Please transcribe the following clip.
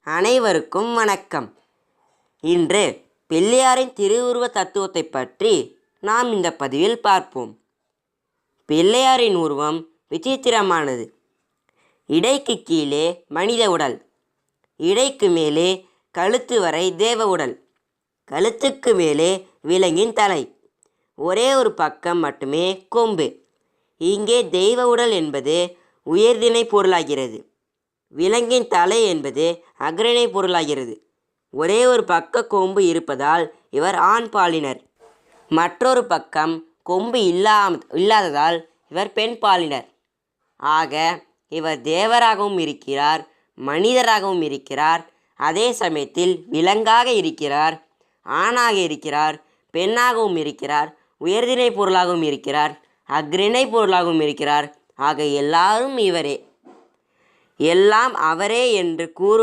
அனைவருக்கும் வணக்கம். இன்று பிள்ளையாரின் திருவுருவ தத்துவத்தை பற்றி நாம் இந்த பதிவில் பார்ப்போம். பிள்ளையாரின் உருவம் விசித்திரமானது. இடைக்கு கீழே மனித உடல், இடைக்கு மேலே கழுத்து வரை தேவ உடல், கழுத்துக்கு மேலே விலங்கின் தலை, ஒரே ஒரு பக்கம் மட்டுமே கொம்பு. இங்கே தெய்வ உடல் என்பது உயர்திணை பொருளாகிறது. விலங்கின் தலை என்பது அக்ரணை பொருளாகிறது. ஒரே ஒரு பக்க கொம்பு இருப்பதால் இவர் ஆண் பாலினர். மற்றொரு பக்கம் கொம்பு இல்லாததால் இவர் பெண் பாலினர். ஆக இவர் தேவராகவும் இருக்கிறார், மனிதராகவும் இருக்கிறார், அதே சமயத்தில் விலங்காக இருக்கிறார், ஆணாக இருக்கிறார், பெண்ணாகவும் இருக்கிறார், உயர்திணை பொருளாகவும் இருக்கிறார், அக்ரிணை பொருளாகவும் இருக்கிறார். ஆக எல்லாரும் இவரே, எல்லாம் அவரே என்று கூறும்